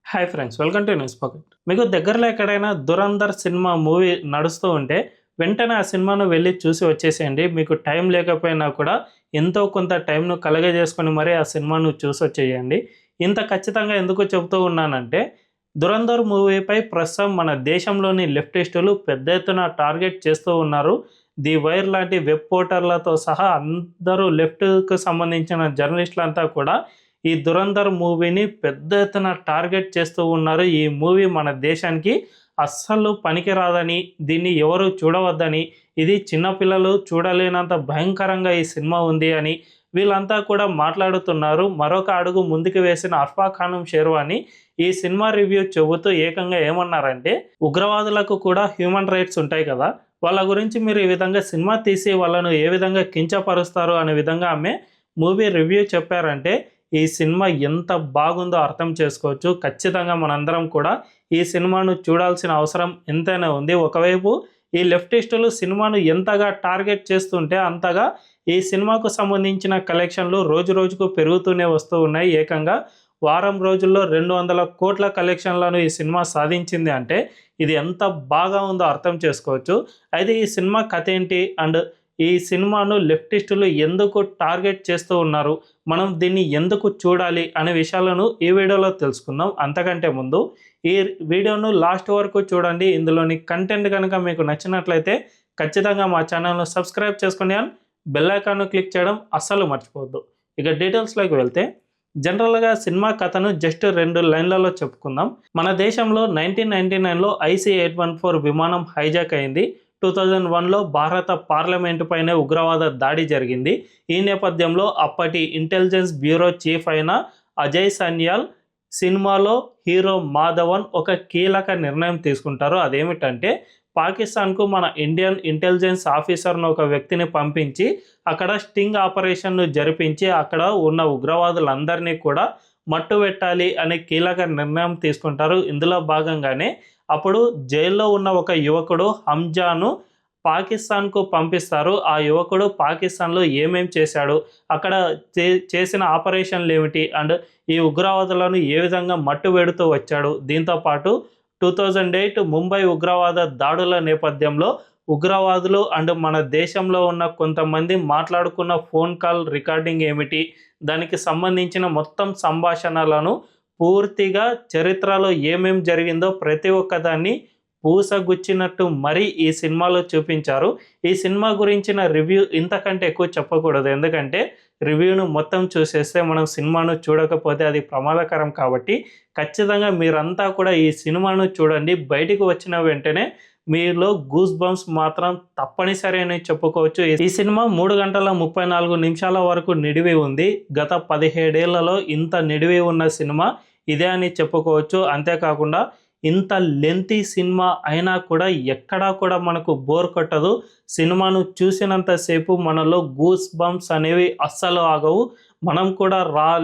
Hi friends, welcome to news pocket. మీకు దగ్గరలో ఎక్కడైనా దురంధర్ సినిమా మూవీ నడుస్తూ ఉంటే వెంటనే ఆ సినిమాను వెళ్ళి చూసి వచ్చేసేయండి. మీకు టైం లేకపోయినా కూడా ఎంతో కొంత టైంను కలగజేసుకొని మరీ ఆ సినిమాను చూసి వచ్చేయండి. ఇంత ఖచ్చితంగా ఎందుకు చెబుతూ ఉన్నానంటే, దురంధర్ మూవీపై ప్రస్తుతం మన దేశంలోని లెఫ్టిస్టులు పెద్ద ఎత్తున టార్గెట్ చేస్తూ ఉన్నారు. ది వైర్ లాంటి వెబ్ పోర్టర్లతో సహా అందరూ లెఫ్ట్‌కు సంబంధించిన జర్నలిస్టులంతా కూడా ఈ 'దురంధర్' మూవీని పెద్ద ఎత్తున టార్గెట్ చేస్తూ ఉన్నారు. ఈ మూవీ మన దేశానికి అస్సలు పనికిరాదని, దీన్ని ఎవరు చూడవద్దని, ఇది చిన్న పిల్లలు చూడలేనంత భయంకరంగా ఈ సినిమా ఉంది అని వీళ్ళంతా కూడా మాట్లాడుతున్నారు. మరొక అడుగు ముందుకు వేసిన అర్ఫా ఖానం షెర్వానీ ఈ సినిమా రివ్యూ చెబుతూ ఏకంగా ఏమన్నారంటే, ఉగ్రవాదులకు కూడా హ్యూమన్ రైట్స్ ఉంటాయి కదా! వాళ్ళ గురించి మీరు ఈ విధంగా సినిమా తీసి వాళ్ళను ఏ విధంగా కించపరుస్తారు అనే విధంగా ఆమె మూవీ రివ్యూ చెప్పారంటే, ఈ సినిమా ఎంత బాగుందో అర్థం చేసుకోవచ్చు. ఖచ్చితంగా మనందరం కూడా ఈ సినిమాను చూడాల్సిన అవసరం ఎంతైనా ఉంది. ఒకవైపు ఈ లెఫ్టిస్టులు సినిమాను ఎంతగా టార్గెట్ చేస్తుంటే అంతగా ఈ సినిమాకు సంబంధించిన కలెక్షన్లు రోజు రోజుకు పెరుగుతూనే వస్తూ ఉన్నాయి. ఏకంగా వారం రోజుల్లో 200 కోట్ల కలెక్షన్లను ఈ సినిమా సాధించింది అంటే ఇది ఎంత బాగా ఉందో అర్థం చేసుకోవచ్చు. అయితే ఈ సినిమా కథ ఏంటి అండ్ ఈ సినిమాను లెఫ్టిస్టులు ఎందుకు టార్గెట్ చేస్తూ ఉన్నారు, మనం దీన్ని ఎందుకు చూడాలి అనే విషయాలను ఈ వీడియోలో తెలుసుకుందాం. అంతకంటే ముందు ఈ వీడియోను లాస్ట్ వరకు చూడండి. ఇందులోని కంటెంట్ కనుక మీకు నచ్చినట్లయితే ఖచ్చితంగా మా ఛానల్ను సబ్స్క్రైబ్ చేసుకోండి అండ్ బెల్ ఐకాన్ను క్లిక్ చేయడం అస్సలు మర్చిపోవద్దు. ఇక డీటెయిల్స్లోకి వెళ్తే, జనరల్గా సినిమా కథను జస్ట్ 2 లైన్లలో చెప్పుకుందాం. మన దేశంలో 1999లో IC-814 విమానం హైజాక్ అయింది. 2001లో భారత పార్లమెంటు పైనే ఉగ్రవాద దాడి జరిగింది. ఈ నేపథ్యంలో అప్పటి ఇంటెలిజెన్స్ బ్యూరో చీఫ్ అయిన అజయ్ సన్యాల్ సినిమాలో హీరో మాధవన్ ఒక కీలక నిర్ణయం తీసుకుంటారు. అదేమిటంటే, పాకిస్తాన్కు మన ఇండియన్ ఇంటెలిజెన్స్ ఆఫీసర్ను ఒక వ్యక్తిని పంపించి అక్కడ స్టింగ్ ఆపరేషన్ను జరిపించి అక్కడ ఉన్న ఉగ్రవాదులందరినీ కూడా మట్టుబెట్టాలి అనే కీలక నిర్ణయం తీసుకుంటారు. ఇందులో భాగంగానే అప్పుడు జైల్లో ఉన్న ఒక యువకుడు హంజాను పాకిస్తాన్కు పంపిస్తారు. ఆ యువకుడు పాకిస్తాన్లో ఏమేం చేశాడు, అక్కడ చేసిన ఆపరేషన్లు ఏమిటి అండ్ ఈ ఉగ్రవాదులను ఏ విధంగా మట్టుబెడుతూ వచ్చాడు. దీంతోపాటు 2008 ముంబై ఉగ్రవాద దాడుల నేపథ్యంలో ఉగ్రవాదులు అండ్ మన దేశంలో ఉన్న కొంతమంది మాట్లాడుకున్న ఫోన్ కాల్ రికార్డింగ్ ఏమిటి, దానికి సంబంధించిన మొత్తం సంభాషణలను పూర్తిగా చరిత్రలో ఏమేం జరిగిందో ప్రతి ఒక్కదాన్ని పూసగుచ్చినట్టు మరీ ఈ సినిమాలో చూపించారు. ఈ సినిమా గురించిన రివ్యూ ఇంతకంటే ఎక్కువ చెప్పకూడదు. ఎందుకంటే రివ్యూను మొత్తం చూసేస్తే మనం సినిమాను చూడకపోతే అది ప్రమాదకరం. కాబట్టి ఖచ్చితంగా మీరంతా కూడా ఈ సినిమాను చూడండి. బయటికి వచ్చిన వెంటనే మీలో గూస్ బంప్స్ మాత్రం తప్పనిసరి అని చెప్పుకోవచ్చు. ఈ సినిమా 3 గంటల 34 నిమిషాల వరకు నిడివి ఉంది. గత 17 ఏళ్లలో ఇంత నిడివి ఉన్న సినిమా ఇదే అని చెప్పుకోవచ్చు. అంతేకాకుండా ఇంత లెంతీ సినిమా అయినా కూడా ఎక్కడా కూడా మనకు బోర్ కొట్టదు. సినిమాను చూసినంతసేపు మనలో గూస్ బంప్స్ అనేవి అస్సలు ఆగవు. మనం కూడా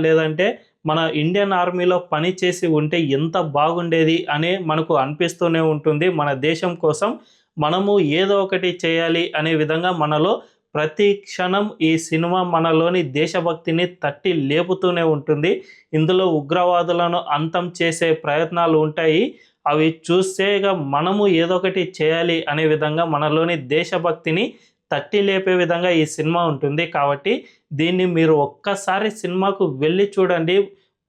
లేదంటే మన ఇండియన్ ఆర్మీలో పని చేసి ఉంటే ఎంత బాగుండేది అని మనకు అనిపిస్తూనే ఉంటుంది. మన దేశం కోసం మనము ఏదో ఒకటి చేయాలి అనే విధంగా మనలో ప్రతి క్షణం ఈ సినిమా మనలోని దేశభక్తిని తట్టి లేపుతూనే ఉంటుంది. ఇందులో ఉగ్రవాదులను అంతం చేసే ప్రయత్నాలు ఉంటాయి. అవి చూస్తేగా మనము ఏదో ఒకటి చేయాలి అనే విధంగా మనలోని దేశభక్తిని తట్టి లేపే విధంగా ఈ సినిమా ఉంటుంది. కాబట్టి దీన్ని మీరు ఒక్కసారి సినిమాకు వెళ్ళి చూడండి.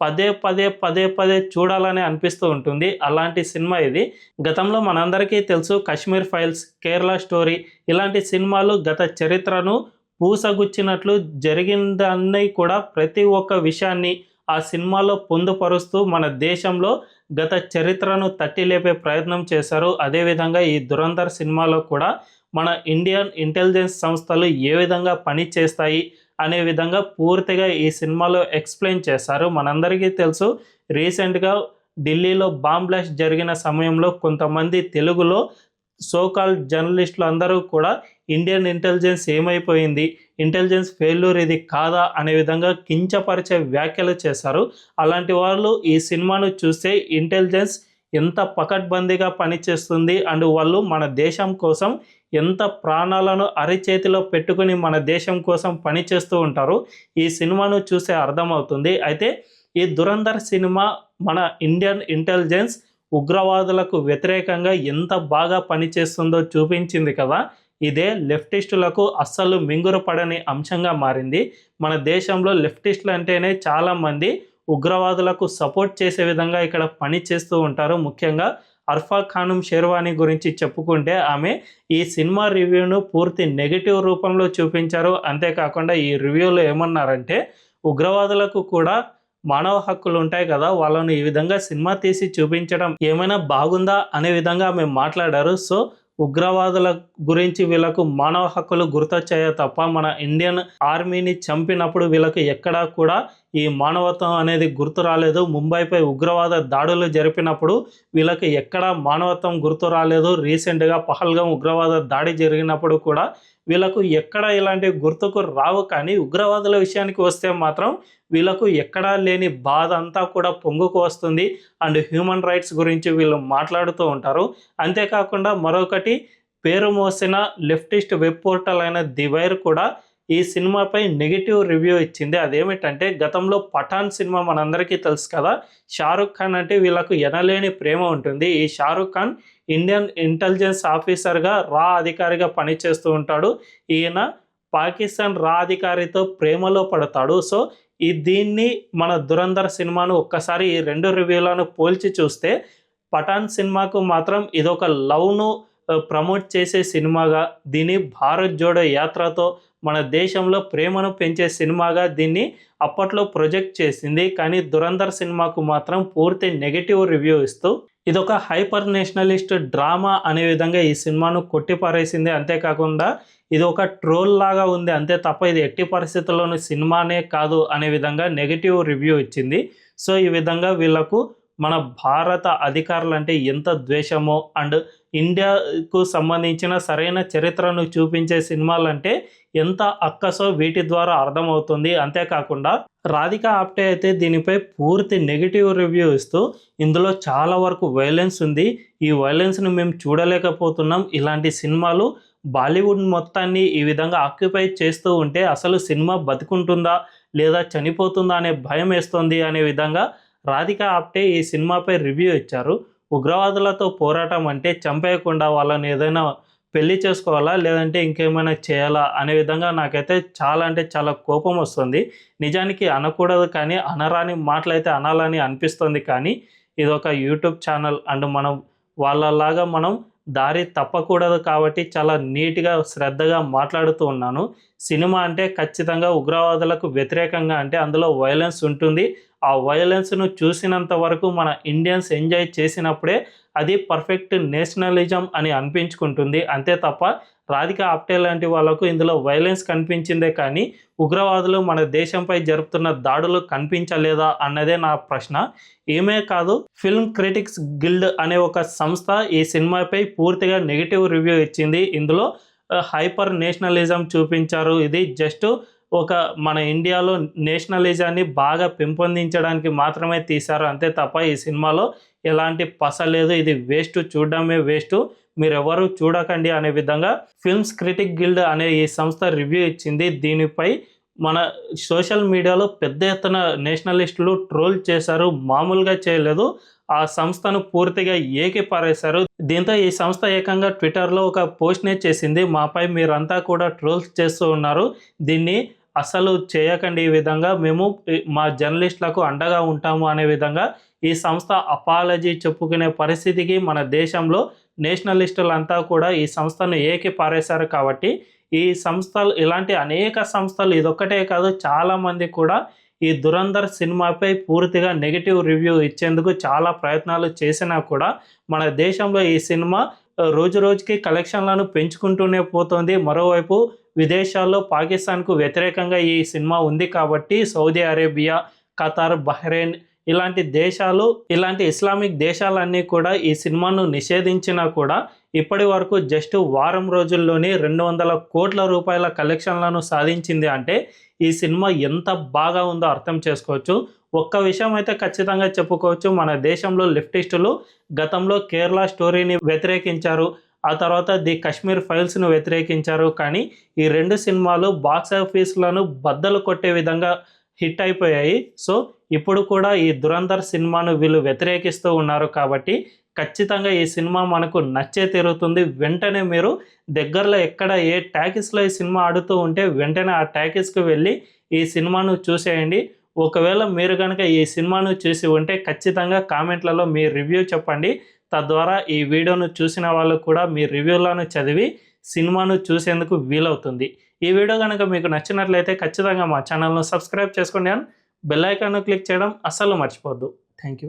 పదే పదే పదే పదే చూడాలని అనిపిస్తూ ఉంటుంది. అలాంటి సినిమా ఇది. గతంలో మనందరికీ తెలుసు కాశ్మీర్ ఫైల్స్, కేరళ స్టోరీ ఇలాంటి సినిమాలు గత చరిత్రను పూసగుచ్చినట్లు జరిగిందన్నీ కూడా ప్రతి ఒక్క విషయాన్ని ఆ సినిమాలో పొందుపరుస్తూ మన దేశంలో గత చరిత్రను తట్టి లేపే ప్రయత్నం చేశారు. అదేవిధంగా ఈ దురంధర్ సినిమాలో కూడా మన ఇండియన్ ఇంటెలిజెన్స్ సంస్థలు ఏ విధంగా పని చేస్తాయి అనే విధంగా పూర్తిగా ఈ సినిమాలో ఎక్స్ప్లెయిన్ చేశారు. మనందరికీ తెలుసు, రీసెంట్గా ఢిల్లీలో బాంబ్ బ్లాస్ట్ జరిగిన సమయంలో కొంతమంది తెలుగులో సోకాల్డ్ జర్నలిస్టులు అందరూ కూడా ఇండియన్ ఇంటెలిజెన్స్ ఏమైపోయింది, ఇంటెలిజెన్స్ ఫెయిల్యూర్ ఇది కాదా అనే విధంగా కించపరిచే వ్యాఖ్యలు చేశారు. అలాంటి వాళ్ళు ఈ సినిమాను చూస్తే ఇంటెలిజెన్స్ ఎంత పకడ్బందీగా పనిచేస్తుంది అండ్ వాళ్ళు మన దేశం కోసం ఎంత ప్రాణాలను అరిచేతిలో పెట్టుకుని మన దేశం కోసం పనిచేస్తూ ఉంటారు ఈ సినిమాను చూసే అర్థమవుతుంది. అయితే ఈ దురంధర్ సినిమా మన ఇండియన్ ఇంటెలిజెన్స్ ఉగ్రవాదులకు వ్యతిరేకంగా ఎంత బాగా పనిచేస్తుందో చూపించింది కదా. ఇదే లెఫ్టిస్టులకు అస్సలు మింగురు పడని అంశంగా మారింది. మన దేశంలో లెఫ్టిస్టులు అంటేనే చాలామంది ఉగ్రవాదులకు సపోర్ట్ చేసే విధంగా ఇక్కడ పని చేస్తూ ఉంటారు. ముఖ్యంగా అర్ఫా ఖానం షెర్వానీ గురించి చెప్పుకుంటే ఆమె ఈ సినిమా రివ్యూను పూర్తి నెగిటివ్ రూపంలో చూపించారు. అంతేకాకుండా ఈ రివ్యూలో ఏమన్నారంటే ఉగ్రవాదులకు కూడా మానవ హక్కులు ఉంటాయి కదా, వాళ్ళను ఈ విధంగా సినిమా తీసి చూపించడం ఏమైనా బాగుందా అనే విధంగా ఆమె మాట్లాడారు. సో ఉగ్రవాదుల గురించి వీళ్ళకు మానవ హక్కులు గుర్తొచ్చాయో తప్ప మన ఇండియన్ ఆర్మీని చంపినప్పుడు వీళ్ళకి ఎక్కడా కూడా ఈ మానవత్వం అనేది గుర్తు రాలేదు. ముంబైపై ఉగ్రవాద దాడులు జరిపినప్పుడు వీళ్ళకి ఎక్కడా మానవత్వం గుర్తు రాలేదు. రీసెంట్గా పహల్గాం ఉగ్రవాద దాడి జరిగినప్పుడు కూడా వీళ్ళకు ఎక్కడ ఇలాంటి గుర్తుకు రావు. కానీ ఉగ్రవాదుల విషయానికి వస్తే మాత్రం వీళ్ళకు ఎక్కడా లేని బాధ అంతా కూడా పొంగుకు వస్తుంది. అండ్ హ్యూమన్ రైట్స్ గురించి వీళ్ళు మాట్లాడుతూ ఉంటారు. అంతేకాకుండా మరొకటి, పేరు మోసిన లెఫ్టిస్ట్ వెబ్ పోర్టల్ అయిన ది వైర్ కూడా ఈ సినిమాపై నెగిటివ్ రివ్యూ ఇచ్చింది. అదేమిటంటే గతంలో పఠాన్ సినిమా మనందరికీ తెలుసు కదా, షారుఖ్ ఖాన్ అంటే వీళ్ళకు ఎనలేని ప్రేమ ఉంటుంది. ఈ షారుఖ్ ఖాన్ ఇండియన్ ఇంటెలిజెన్స్ ఆఫీసర్గా రా అధికారిగా పనిచేస్తూ ఉంటాడు. ఈయన పాకిస్తాన్ రా అధికారితో ప్రేమలో పడతాడు. సో దీన్ని మన దురంధర్ సినిమాను ఒక్కసారి ఈ రెండు రివ్యూలను పోల్చి చూస్తే పఠాన్ సినిమాకు మాత్రం ఇదొక లవ్ను ప్రమోట్ చేసే సినిమాగా, దీన్ని భారత్ జోడో యాత్రతో మన దేశంలో ప్రేమను పెంచే సినిమాగా దీన్ని అప్పట్లో ప్రొజెక్ట్ చేసింది. కానీ దురంధర్ సినిమాకు మాత్రం పూర్తి నెగిటివ్ రివ్యూ ఇస్తూ ఇదొక హైపర్ నేషనలిస్ట్ డ్రామా అనే విధంగా ఈ సినిమాను కొట్టిపారేసింది. అంతేకాకుండా ఇది ఒక ట్రోల్ లాగా ఉంది అంతే తప్ప ఇది ఎట్టి పరిస్థితుల్లోనూ సినిమానే కాదు అనే విధంగా నెగిటివ్ రివ్యూ ఇచ్చింది. సో ఈ విధంగా వీళ్ళకు మన భారత అధికారులు అంటే ఎంత ద్వేషమో, అండ్ ఇండియాకు సంబంధించిన సరైన చరిత్రను చూపించే సినిమాలంటే ఎంత అక్కసో వీటి ద్వారా అర్థమవుతుంది. అంతేకాకుండా రాధికా ఆప్టే అయితే దీనిపై పూర్తి నెగిటివ్ రివ్యూ ఇస్తూ ఇందులో చాలా వరకు వైలెన్స్ ఉంది, ఈ వైలెన్స్ను మేము చూడలేకపోతున్నాం, ఇలాంటి సినిమాలు బాలీవుడ్ మొత్తాన్ని ఈ విధంగా ఆక్యుపై చేస్తూ ఉంటే అసలు సినిమా బతుకుంటుందా లేదా చనిపోతుందా అనే భయం వేస్తుంది అనే విధంగా రాధికా ఆప్టే ఈ సినిమాపై రివ్యూ ఇచ్చారు. ఉగ్రవాదులతో పోరాటం అంటే చంపేయకుండా వాళ్ళని ఏదైనా పెళ్లి చేసుకోవాలా లేదంటే ఇంకేమైనా చేయాలా అనే విధంగా నాకైతే చాలా అంటే చాలా కోపం వస్తుంది. నిజానికి అనకూడదు కానీ అనరాని మాటలైతే అనాలని అనిపిస్తుంది. కానీ ఇది ఒక యూట్యూబ్ ఛానల్ అండ్ మనం వాళ్ళలాగా మనం దారి తప్పకూడదు కాబట్టి చాలా నీట్గా శ్రద్ధగా మాట్లాడుతూ ఉన్నాను. సినిమా అంటే ఖచ్చితంగా ఉగ్రవాదులకు వ్యతిరేకంగా అంటే అందులో వైలెన్స్ ఉంటుంది. ఆ వైలెన్స్ను చూసినంత వరకు మన ఇండియన్స్ ఎంజాయ్ చేసినప్పుడే అది పర్ఫెక్ట్ నేషనలిజం అని అనిపించుకుంటుంది. అంతే తప్ప రాధికా ఆప్టే లాంటి వాళ్ళకు ఇందులో వైలెన్స్ కనిపించిందే కానీ ఉగ్రవాదులు మన దేశంపై జరుపుతున్న దాడులు కనిపించలేదా అన్నదే నా ప్రశ్న. ఏమే కాదు, ఫిల్మ్ క్రిటిక్స్ గిల్డ్ అనే ఒక సంస్థ ఈ సినిమాపై పూర్తిగా నెగిటివ్ రివ్యూ ఇచ్చింది. ఇందులో హైపర్ నేషనలిజం చూపించారు, ఇది జస్ట్ ఒక మన ఇండియాలో నేషనలిజాన్ని బాగా పెంపొందించడానికి మాత్రమే తీశారు అంతే తప్ప ఈ సినిమాలో ఎలాంటి పస లేదు, ఇది వేస్ట్, చూడడమే వేస్ట్, మీరెవరు చూడకండి అనే విధంగా ఫిల్మ్స్ క్రిటిక్ గిల్డ్ అనే ఈ సంస్థ రివ్యూ ఇచ్చింది. దీనిపై మన సోషల్ మీడియాలో పెద్ద ఎత్తున నేషనలిస్టులు ట్రోల్ చేశారు, మామూలుగా చేయలేదు, ఆ సంస్థను పూర్తిగా ఏకిపారేశారు. దీంతో ఈ సంస్థ ఏకంగా ట్విట్టర్లో ఒక పోస్ట్నే చేసింది, మాపై మీరంతా కూడా ట్రోల్స్ చేస్తూ ఉన్నారు, దీన్ని అసలు చేయకండి, ఈ విధంగా మేము మా జర్నలిస్టులకు అండగా ఉంటాము అనే విధంగా ఈ సంస్థ అపాలజీ చెప్పుకునే పరిస్థితికి మన దేశంలో నేషనలిస్టులంతా కూడా ఈ సంస్థను ఏకిపారేశారు. కాబట్టి ఈ సంస్థలు ఇలాంటి అనేక సంస్థలు ఇదొక్కటే కాదు చాలామంది కూడా ఈ దురంధర్ సినిమాపై పూర్తిగా నెగిటివ్ రివ్యూ ఇచ్చేందుకు చాలా ప్రయత్నాలు చేసినా కూడా మన దేశంలో ఈ సినిమా రోజు రోజుకి కలెక్షన్లను పెంచుకుంటూనే పోతుంది. మరోవైపు విదేశాల్లో పాకిస్తాన్కు వ్యతిరేకంగా ఈ సినిమా ఉంది కాబట్టి సౌదీ అరేబియా, ఖతార్, బహ్రెయిన్ ఇలాంటి దేశాలు, ఇలాంటి ఇస్లామిక్ దేశాలన్నీ కూడా ఈ సినిమాను నిషేధించినా కూడా ఇప్పటి వరకు జస్ట్ వారం రోజుల్లోనే 200 కోట్ల రూపాయల కలెక్షన్లను సాధించింది. అంటే ఈ సినిమా ఎంత బాగా ఉందో అర్థం చేసుకోవచ్చు. ఒక్క విషయం అయితే ఖచ్చితంగా చెప్పుకోవచ్చు, మన దేశంలో లెఫ్టిస్టులు గతంలో కేరళ స్టోరీని వ్యతిరేకించారు, ఆ తర్వాత ది కాశ్మీర్ ఫైల్స్ను వ్యతిరేకించారు. కానీ ఈ రెండు సినిమాలు బాక్స్ ఆఫీస్లను బద్దలు కొట్టే విధంగా హిట్ అయిపోయాయి. సో ఇప్పుడు కూడా ఈ దురంధర్ సినిమాను వీళ్ళు వ్యతిరేకిస్తూ ఉన్నారు కాబట్టి ఖచ్చితంగా ఈ సినిమా మనకు నచ్చే తీరుతుంది. వెంటనే మీరు దగ్గరలో ఎక్కడ ఏ టాకీస్‌లో ఈ సినిమా ఆడుతూ ఉంటే వెంటనే ఆ టాకీస్‌కి వెళ్ళి ఈ సినిమాను చూసేయండి. ఒకవేళ మీరు గనక ఈ సినిమాను చూసి ఉంటే ఖచ్చితంగా కామెంట్‌లలో మీ రివ్యూ చెప్పండి. తద్వారా ఈ వీడియోను చూసిన వాళ్ళు కూడా మీ రివ్యూలను చదివి సినిమాను చూసేందుకు వీలవుతుంది. ఈ వీడియో గనక మీకు నచ్చినట్లయితే ఖచ్చితంగా మా ఛానల్‌ను సబ్స్క్రైబ్ చేసుకోండి అండ్ బెల్ ఐకాన్‌ను క్లిక్ చేయడం అస్సలు మర్చిపోవద్దు. Thank you.